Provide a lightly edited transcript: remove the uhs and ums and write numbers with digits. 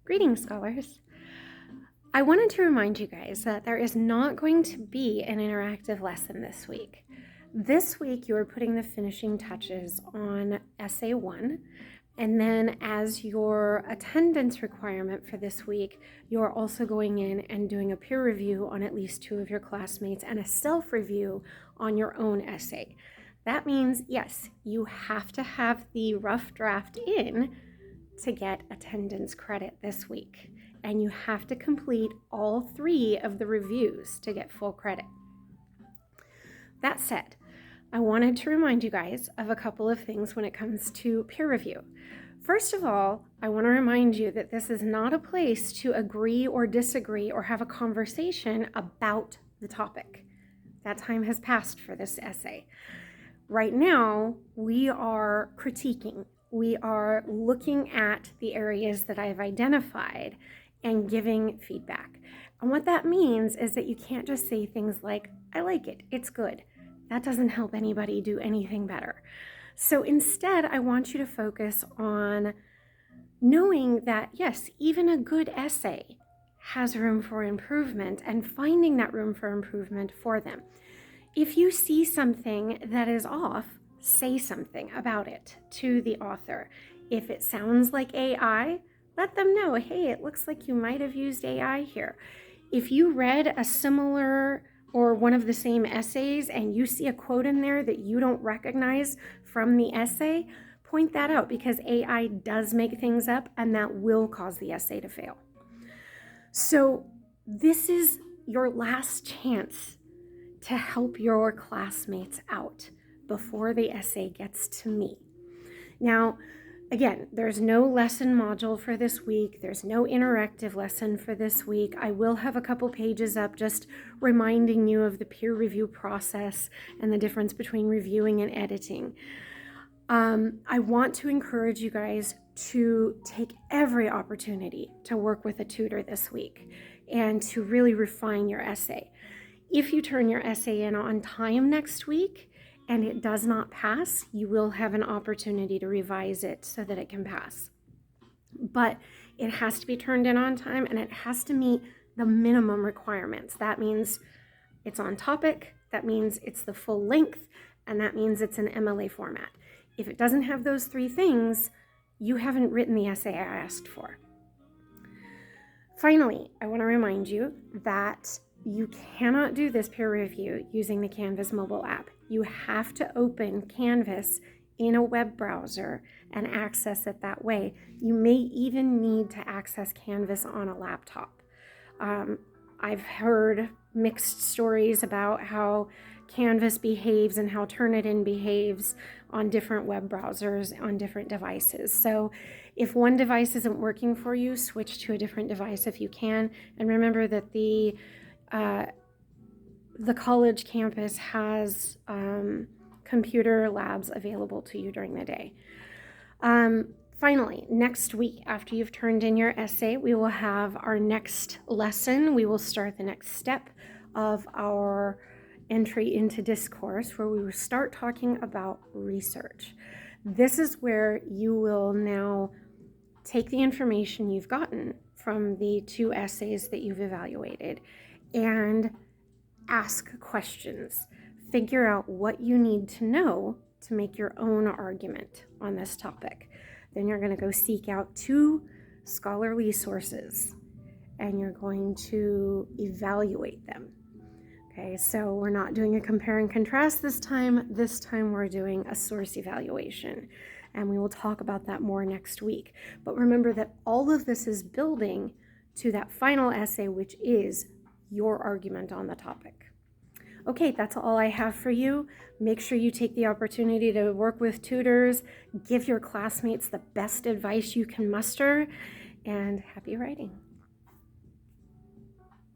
Greetings, scholars. I wanted to remind you guys that there is not going to be an interactive lesson this week. This week, you are putting the finishing touches on Essay 1, and then as your attendance requirement for this week, you're also going in and doing a peer review on at least 2 of your classmates and a self-review on your own essay. That means, yes, you have to have the rough draft in to get attendance credit this week, and you have to complete all 3 of the reviews to get full credit. That said, I wanted to remind you guys of a couple of things when it comes to peer review. First of all, I want to remind you that this is not a place to agree or disagree or have a conversation about the topic. That time has passed for this essay. Right now, we are critiquing. We are looking at the areas that I've identified and giving feedback. And what that means is that you can't just say things like, I like it, it's good. That doesn't help anybody do anything better. So instead, I want you to focus on knowing that, yes, even a good essay has room for improvement and finding that room for improvement for them. If you see something that is off, say something about it to the author. If it sounds like AI, let them know, hey, it looks like you might have used AI here. If you read a similar or one of the same essays and you see a quote in there that you don't recognize from the essay, point that out, because AI does make things up and that will cause the essay to fail. So this is your last chance to help your classmates out before the essay gets to me. Now, again, there's no lesson module for this week. There's no interactive lesson for this week. I will have a couple pages up just reminding you of the peer review process and the difference between reviewing and editing. I want to encourage you guys to take every opportunity to work with a tutor this week and to really refine your essay. If you turn your essay in on time next week and it does not pass, you will have an opportunity to revise it so that it can pass. But it has to be turned in on time and it has to meet the minimum requirements. That means it's on topic, that means it's the full length, and that means it's an MLA format. If it doesn't have those 3 things, you haven't written the essay I asked for. Finally, I want to remind you that you cannot do this peer review using the Canvas mobile app. You have to open Canvas in a web browser and access it that way. You may even need to access Canvas on a laptop. I've heard mixed stories about how Canvas behaves and how Turnitin behaves on different web browsers on different devices. So if one device isn't working for you, switch to a different device if you can. And remember that the college campus has computer labs available to you during the day. Finally, next week, after you've turned in your essay, we will have our next lesson. We will start the next step of our entry into discourse, where we will start talking about research. This is where you will now take the information you've gotten from the 2 essays that you've evaluated and ask questions. Figure out what you need to know to make your own argument on this topic. Then you're going to go seek out 2 scholarly sources and you're going to evaluate them. Okay, so we're not doing a compare and contrast this time. This time we're doing a source evaluation, and we will talk about that more next week. But remember that all of this is building to that final essay, which is your argument on the topic. Okay, that's all I have for you. Make sure you take the opportunity to work with tutors, give your classmates the best advice you can muster, and happy writing.